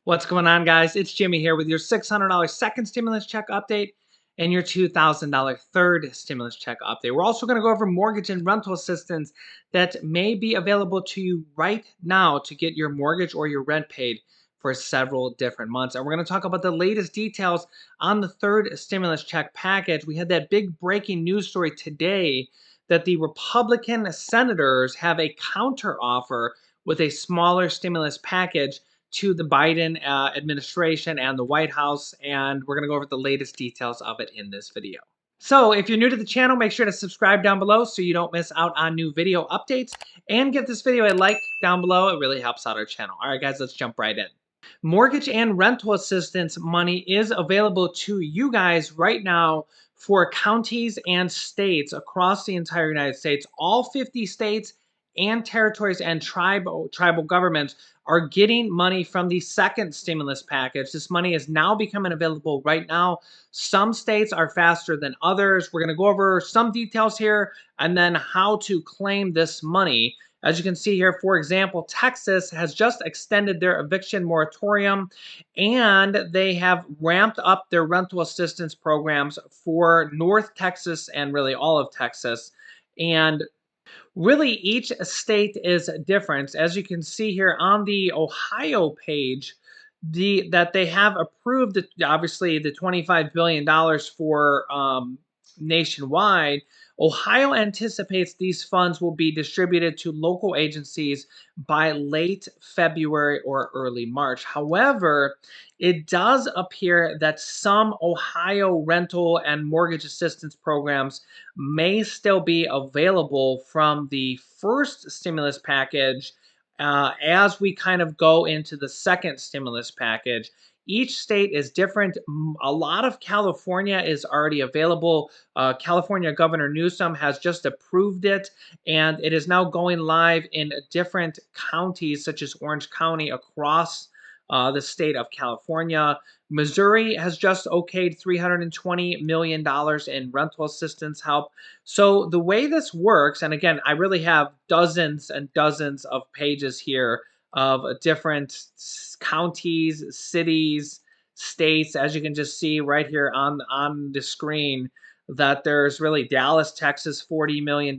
What's going on, guys? It's Jimmy here with your $600 second stimulus check update and your $2,000 third stimulus check update. We're also going to go over mortgage and rental assistance that may be available to you right now to get your mortgage or your rent paid for several different months. And we're going to talk about the latest details on the third stimulus check package. We had that big breaking news story today that the Republican senators have a counter offer with a smaller stimulus package to the Biden administration and the White House, and we're going to go over the latest details of it in this video. So if you're new to the channel, make sure to subscribe down below so you don't miss out on new video updates, and give this video a like down below. It really helps out our channel. All right, guys, let's jump right in. Mortgage and rental assistance money is available to you guys right now for counties and states across the entire United States. All 50 states and territories and tribal governments are getting money from the second stimulus package. This money is now becoming available right now. Some states are faster than others. We're going to go over some details here and then how to claim this money. As you can see here, for example, Texas has just extended their eviction moratorium, and they have ramped up their rental assistance programs for North Texas and really all of Texas. And really, each state is different. As you can see here on the Ohio page, that they have approved, obviously, the $25 billion for nationwide. Ohio anticipates these funds will be distributed to local agencies by late February or early March. However, it does appear that some Ohio rental and mortgage assistance programs may still be available from the first stimulus package as we kind of go into the second stimulus package. Each state is different. A lot of California is already available. California Governor Newsom has just approved it, and it is now going live in different counties, such as Orange County, across the state of California. Missouri has just okayed $320 million in rental assistance help. So the way this works, and again, I really have dozens and dozens of pages here of different counties, cities, states, as you can just see right here on the screen, that there's really Dallas, Texas, $40 million.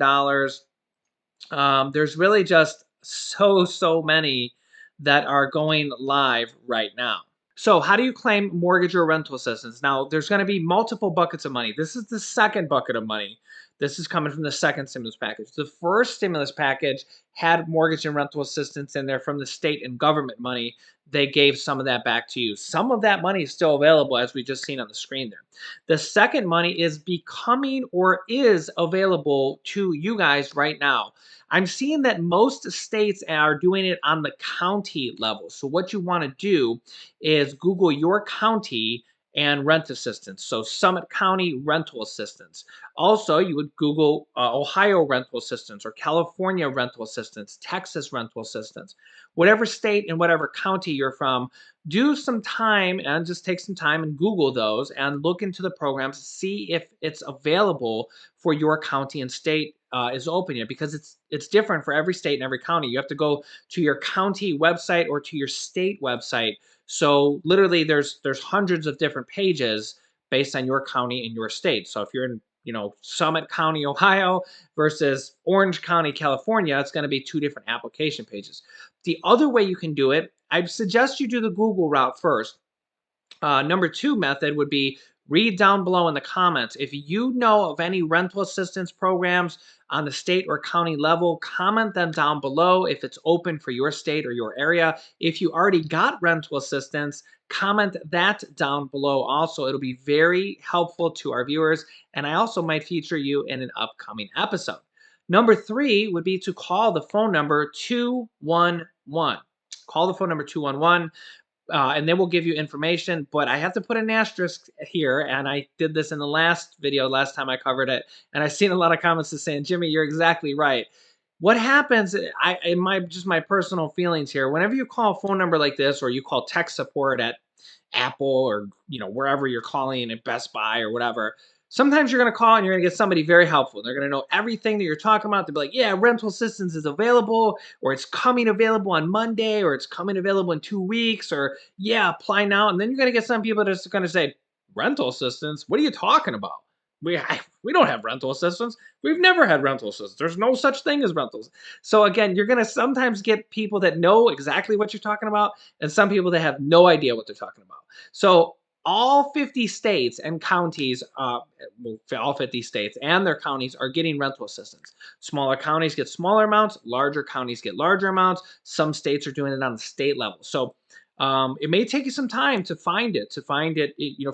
There's really just so many that are going live right now. So how do you claim mortgage or rental assistance? Now, there's going to be multiple buckets of money. This is the second bucket of money. This is coming from the second stimulus package. The first stimulus package had mortgage and rental assistance in there from the state and government money. They gave some of that back to you. Some of that money is still available, as we just seen on the screen there. The second money is becoming or is available to you guys right now. I'm seeing that most states are doing it on the county level. So what you want to do is Google your county and rent assistance. So Summit County rental assistance. Also, you would Google Ohio rental assistance or California rental assistance, Texas rental assistance. Whatever state and whatever county you're from, do some time and just take some time and Google those and look into the programs, see if it's available for your county and state is open yet, because it's different for every state and every county. You have to go to your county website or to your state website. So literally there's hundreds of different pages based on your county and your state. So if you're in, Summit County, Ohio versus Orange County, California, it's going to be two different application pages. The other way you can do it, I'd suggest you do the Google route first. Number two method would be read down below in the comments. If you know of any rental assistance programs on the state or county level, comment them down below if it's open for your state or your area. If you already got rental assistance, comment that down below also. It'll be very helpful to our viewers, and I also might feature you in an upcoming episode. Number three would be to call the phone number 211. Call the phone number 211. And they will give you information, but I have to put an asterisk here, and I did this in the last video, last time I covered it, and I've seen a lot of comments saying, Jimmy, you're exactly right. What happens, in my personal feelings here, whenever you call a phone number like this, or you call tech support at Apple or wherever you're calling at Best Buy or whatever, Sometimes you're going to call and you're going to get somebody very helpful. They're going to know everything that you're talking about. They'll be like, yeah, rental assistance is available, or it's coming available on Monday, or it's coming available in 2 weeks, or yeah, apply now. And then you're going to get some people that's going to say, rental assistance? What are you talking about? We don't have rental assistance. We've never had rental assistance. There's no such thing as rentals. So again, you're going to sometimes get people that know exactly what you're talking about and some people that have no idea what they're talking about. So all 50 states and counties, all 50 states and their counties are getting rental assistance. Smaller counties get smaller amounts, larger counties get larger amounts. Some states are doing it on the state level. So it may take you some time to find it,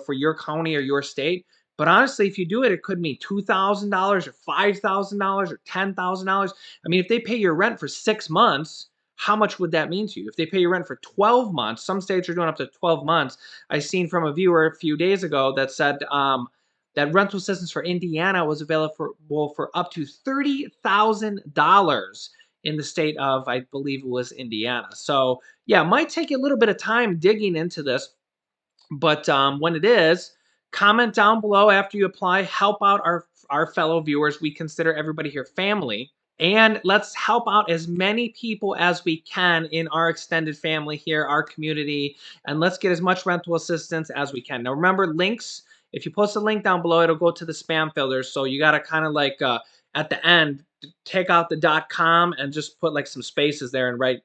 for your county or your state. But honestly, if you do it, it could mean $2,000 or $5,000 or $10,000. I mean, if they pay your rent for 6 months, how much would that mean to you? If they pay your rent for 12 months, some states are doing up to 12 months. I seen from a viewer a few days ago that said that rental assistance for Indiana was available for up to $30,000 in the state of, I believe it was Indiana. So yeah, it might take you a little bit of time digging into this, but when it is, comment down below after you apply. Help out our fellow viewers. We consider everybody here family. And let's help out as many people as we can in our extended family here, our community, and let's get as much rental assistance as we can. Now, remember, links, if you post a link down below, it'll go to the spam filter. So you got to kind of like at the end, take out the .com and just put like some spaces there and write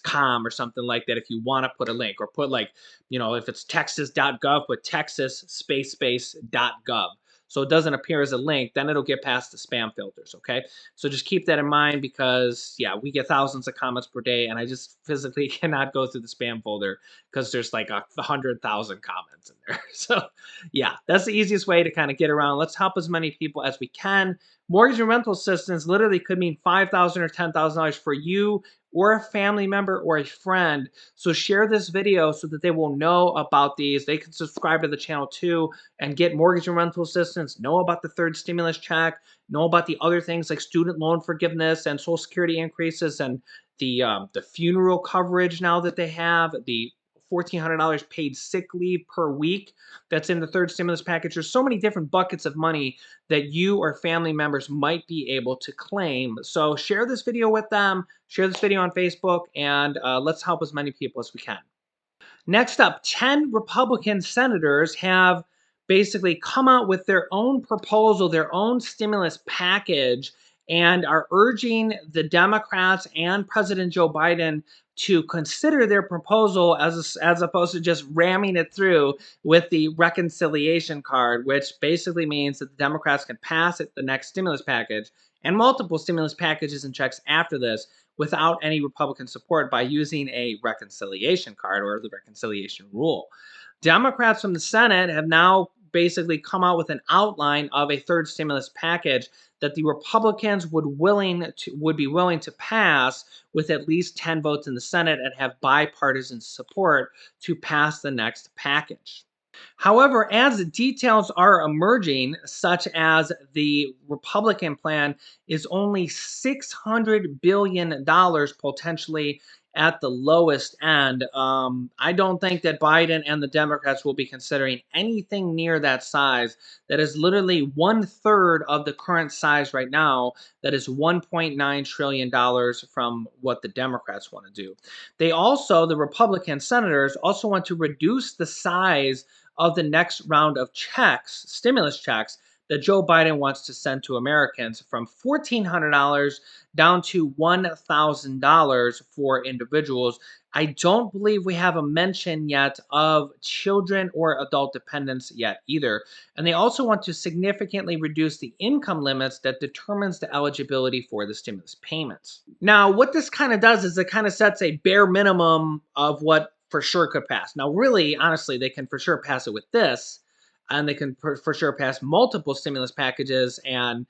.com or something like that if you want to put a link, or put like, if it's texas.gov, put texas space.gov. So it doesn't appear as a link, then it'll get past the spam filters, okay? So just keep that in mind because, yeah, we get thousands of comments per day, and I just physically cannot go through the spam folder because there's like 100,000 comments in there. So, yeah, that's the easiest way to kind of get around. Let's help as many people as we can. Mortgage and rental assistance literally could mean $5,000 or $10,000 for you or a family member or a friend. So share this video so that they will know about these. They can subscribe to the channel too and get mortgage and rental assistance, know about the third stimulus check, know about the other things like student loan forgiveness and Social Security increases, and the funeral coverage now that they have, the $1,400 paid sick leave per week that's in the third stimulus package. There's so many different buckets of money that you or family members might be able to claim. So share this video with them, share this video on Facebook, and let's help as many people as we can. Next up, 10 Republican senators have basically come out with their own proposal, their own stimulus package, and are urging the Democrats and President Joe Biden to consider their proposal as opposed to just ramming it through with the reconciliation card, which basically means that the Democrats can pass it, the next stimulus package, and multiple stimulus packages and checks after this without any Republican support by using a reconciliation card or the reconciliation rule. Democrats from the Senate have now basically come out with an outline of a third stimulus package that the Republicans would be willing to pass with at least 10 votes in the Senate and have bipartisan support to pass the next package. However, as details are emerging, such as the Republican plan is only $600 billion potentially at the lowest end, I don't think that Biden and the Democrats will be considering anything near that size. That is literally 1/3 of the current size right now. That is $1.9 trillion from what the Democrats want to do. The Republican senators also want to reduce the size of the next round of checks, stimulus checks, that Joe Biden wants to send to Americans from $1,400 down to $1,000 for individuals. I don't believe we have a mention yet of children or adult dependents yet either. And they also want to significantly reduce the income limits that determines the eligibility for the stimulus payments. Now, what this kind of does is it kind of sets a bare minimum of what for sure could pass. Now, really, honestly, they can for sure pass it with this, and they can for sure pass multiple stimulus packages and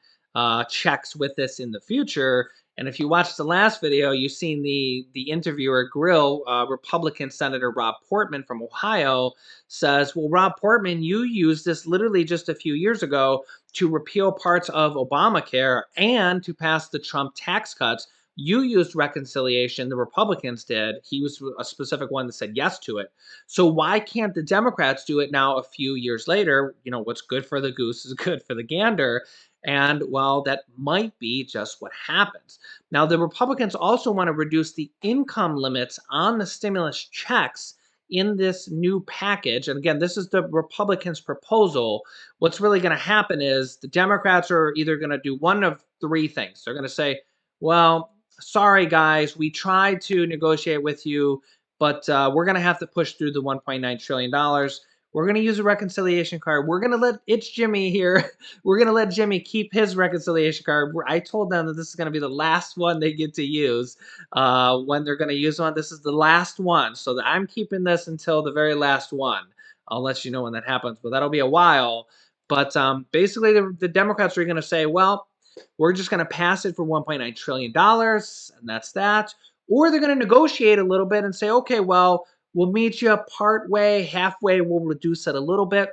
checks with this in the future. And if you watched the last video, you've seen the interviewer grill Republican Senator Rob Portman from Ohio. Says, well, Rob Portman, you used this literally just a few years ago to repeal parts of Obamacare and to pass the Trump tax cuts. You used reconciliation, the Republicans did. He was a specific one that said yes to it. So why can't the Democrats do it now a few years later? What's good for the goose is good for the gander. And well, that might be just what happens. Now, the Republicans also want to reduce the income limits on the stimulus checks in this new package. And again, this is the Republicans' proposal. What's really going to happen is the Democrats are either going to do one of three things. They're going to say, well, sorry guys, we tried to negotiate with you, but we're going to have to push through the $1.9 trillion. We're going to use a reconciliation card. We're going to let it's Jimmy here. We're going to let Jimmy keep his reconciliation card. I told them that this is going to be the last one they get to use when they're going to use one. This is the last one. So I'm keeping this until the very last one. I'll let you know when that happens, but that'll be a while. But basically, the Democrats are going to say, well, we're just going to pass it for $1.9 trillion, and that's that. Or they're going to negotiate a little bit and say, okay, well, we'll meet you part way, halfway, we'll reduce it a little bit.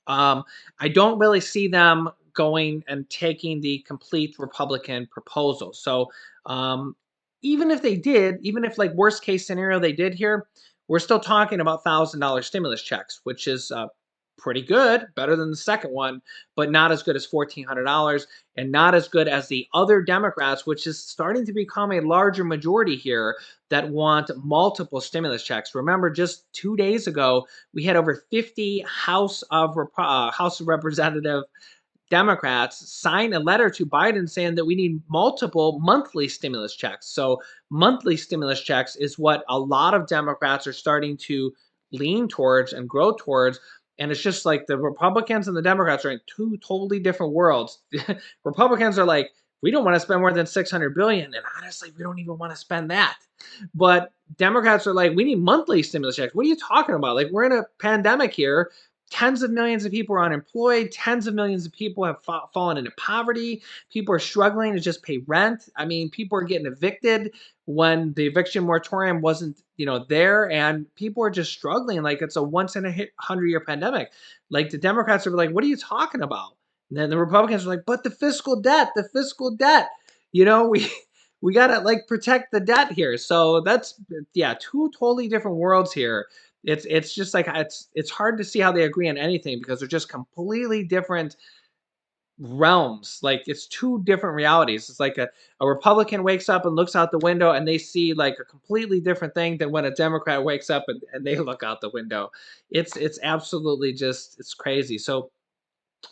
I don't really see them going and taking the complete Republican proposal. So even if they did, even if like worst case scenario they did here, we're still talking about $1,000 stimulus checks, which is pretty good, better than the second one, but not as good as $1,400 and not as good as the other Democrats, which is starting to become a larger majority here that want multiple stimulus checks. Remember, just 2 days ago, we had over 50 House of Representative Democrats sign a letter to Biden saying that we need multiple monthly stimulus checks. So, monthly stimulus checks is what a lot of Democrats are starting to lean towards and grow towards. And it's just like the Republicans and the Democrats are in two totally different worlds. Republicans are like, we don't want to spend more than 600 billion, and honestly, we don't even want to spend that. But Democrats are like, we need monthly stimulus checks. What are you talking about? Like, we're in a pandemic here. Tens of millions of people are unemployed. Tens of millions of people have fallen into poverty. People are struggling to just pay rent. I mean, people are getting evicted when the eviction moratorium wasn't, there, and people are just struggling like it's a once in a 100-year pandemic. Like the Democrats are like, "What are you talking about?" And then the Republicans are like, "But the fiscal debt. We we gotta like protect the debt here." So that's yeah, two totally different worlds here. It's just like it's hard to see how they agree on anything because they're just completely different realms. Like it's two different realities. It's like a Republican wakes up and looks out the window and they see like a completely different thing than when a Democrat wakes up and they look out the window. It's absolutely just it's crazy. So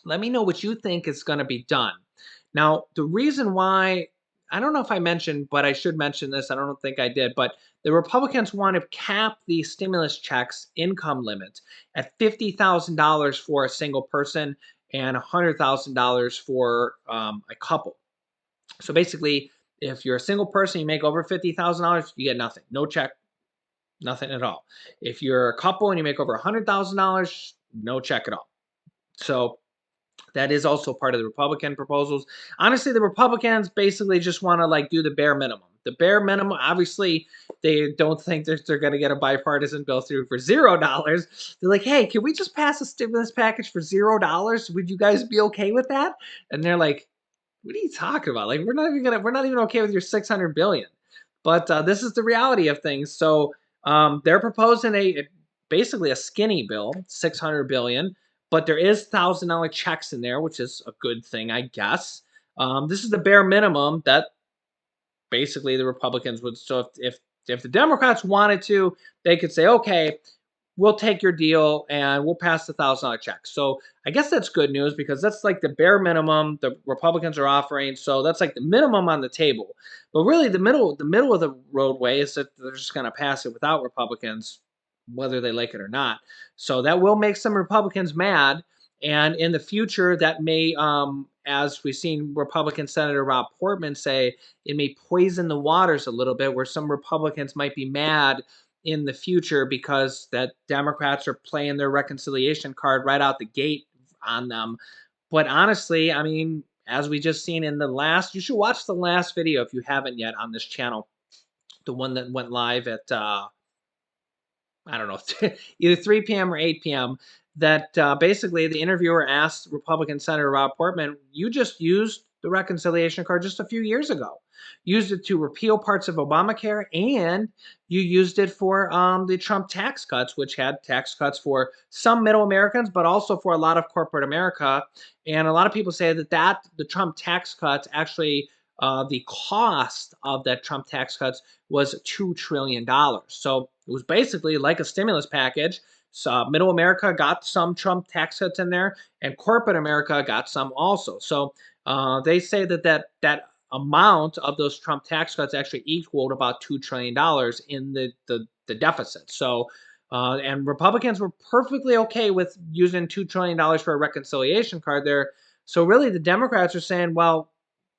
let me know what you think is going to be done. Now, the reason why, I don't know if I mentioned, but I should mention this. I don't think I did, but the Republicans want to cap the stimulus checks income limit at $50,000 for a single person and $100,000 for a couple. So basically, if you're a single person, you make over $50,000, you get nothing, no check, nothing at all. If you're a couple and you make over $100,000, no check at all. So that is also part of the Republican proposals. Honestly, the Republicans basically just want to like do the bare minimum. The bare minimum, obviously, they don't think that they're going to get a bipartisan bill through for $0. They're like, hey, can we just pass a stimulus package for $0? Would you guys be okay with that? And they're like, what are you talking about? Like, we're not even okay with your 600 billion. But this is the reality of things. So they're proposing basically a skinny bill, 600 billion, but there is $1,000 checks in there, which is a good thing, I guess. This is the bare minimum that basically the Republicans would. So if the Democrats wanted to, they could say, okay, we'll take your deal and we'll pass the $1,000 check. So I guess that's good news because that's like the bare minimum the Republicans are offering. So that's like the minimum on the table. But really, the middle of the roadway is that they're just going to pass it without Republicans, whether they like it or not. So that will make some Republicans mad. And in the future, that may, as we've seen Republican Senator Rob Portman say, it may poison the waters a little bit, where some Republicans might be mad in the future because that Democrats are playing their reconciliation card right out the gate on them. But honestly, I mean, as we just seen in the last, you should watch the last video if you haven't yet on this channel, the one that went live at I don't know, either 3 p.m. or 8 p.m. That basically the interviewer asked Republican Senator Rob Portman, "You just used the reconciliation card just a few years ago. Used it to repeal parts of Obamacare, and you used it for the Trump tax cuts, which had tax cuts for some middle Americans, but also for a lot of corporate America. And a lot of people say that the Trump tax cuts actually the cost of that Trump tax cuts was $2 trillion. So it was basically like a stimulus package. So middle America got some Trump tax cuts in there, and corporate America got some also. So they say that amount of those Trump tax cuts actually equaled about $2 trillion in the deficit. So and Republicans were perfectly okay with using $2 trillion for a reconciliation card there. So really, the Democrats are saying, well,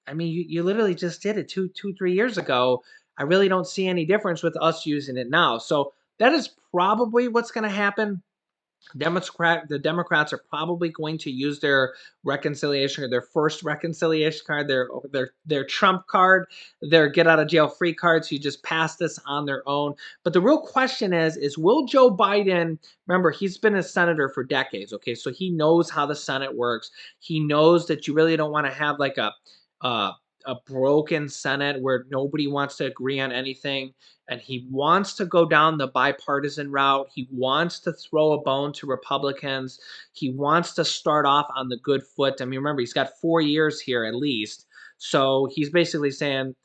I mean, you literally just did it 3 years ago. I really don't see any difference with us using it now. So that is probably what's going to happen. The Democrats are probably going to use their reconciliation or their first reconciliation card, their Trump card, their get out of jail free card. So you just pass this on their own. But the real question is will Joe Biden? Remember, he's been a senator for decades. Okay, so he knows how the Senate works. He knows that you really don't want to have like a a broken Senate where nobody wants to agree on anything, and he wants to go down the bipartisan route. He wants to throw a bone to Republicans. He wants to start off on the good foot. I mean, remember, he's got 4 years here at least. So he's basically saying,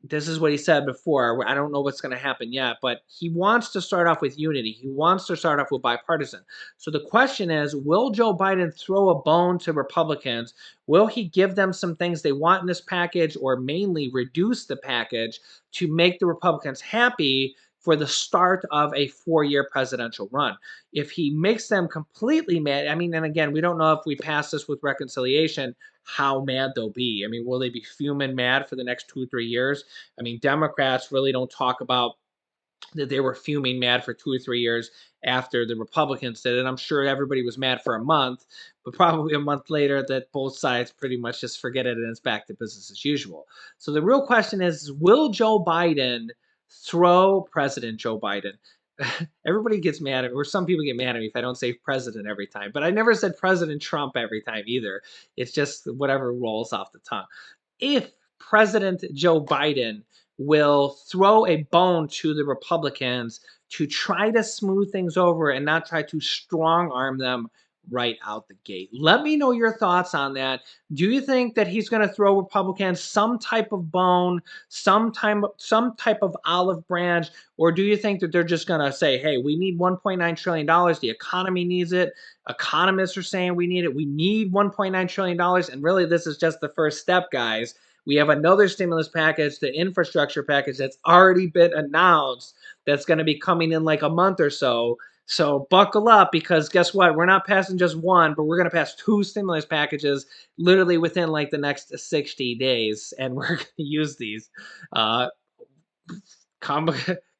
this is what he said before. I don't know what's going to happen yet, but he wants to start off with unity. He wants to start off with bipartisan. So the question is, will Joe Biden throw a bone to Republicans? Will he give them some things they want in this package, or mainly reduce the package to make the Republicans happy for the start of a 4-year presidential run? If he makes them completely mad, I mean, and again, we don't know if we pass this with reconciliation, how mad they'll be. I mean, will they be fuming mad for the next 2 or 3 years? I mean, Democrats really don't talk about that they were fuming mad for 2 or 3 years after the Republicans did it. I'm sure everybody was mad for a month, but probably a month later that both sides pretty much just forget it and it's back to business as usual. So the real question is, will Joe Biden throw President Joe Biden? Everybody gets mad at me, or some people get mad at me if I don't say president every time, but I never said President Trump every time either. It's just whatever rolls off the tongue. If President Joe Biden will throw a bone to the Republicans to try to smooth things over and not try to strong arm them right out the gate. Let me know your thoughts on that. Do you think that he's going to throw Republicans some type of bone, some type of olive branch, or do you think that they're just going to say, "Hey, we need 1.9 trillion dollars. The economy needs it. Economists are saying we need it. We need 1.9 trillion dollars, and really this is just the first step, guys. We have another stimulus package, the infrastructure package that's already been announced, that's going to be coming in like a month or so. So buckle up, because guess what? We're not passing just one, but we're going to pass two stimulus packages literally within like the next 60 days. And we're going to use these. Uh, come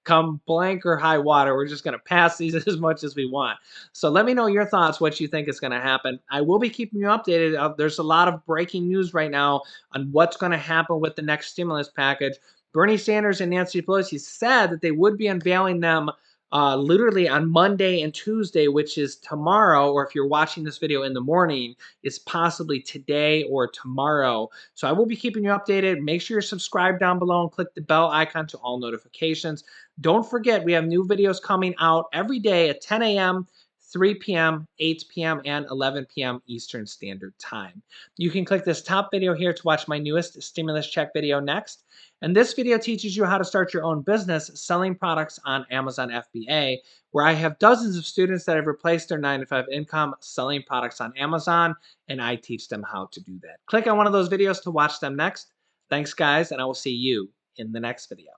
come blank or high water, we're just going to pass these as much as we want. So let me know your thoughts, what you think is going to happen. I will be keeping you updated. There's a lot of breaking news right now on what's going to happen with the next stimulus package. Bernie Sanders and Nancy Pelosi said that they would be unveiling them literally on Monday and Tuesday, which is tomorrow, or if you're watching this video in the morning, it's possibly today or tomorrow. So I will be keeping you updated. Make sure you're subscribed down below and click the bell icon to all notifications. Don't forget, we have new videos coming out every day at 10 a.m., 3 p.m., 8 p.m., and 11 p.m. Eastern Standard Time. You can click this top video here to watch my newest stimulus check video next. And this video teaches you how to start your own business selling products on Amazon FBA, where I have dozens of students that have replaced their 9-to-5 income selling products on Amazon, and I teach them how to do that. Click on one of those videos to watch them next. Thanks, guys, and I will see you in the next video.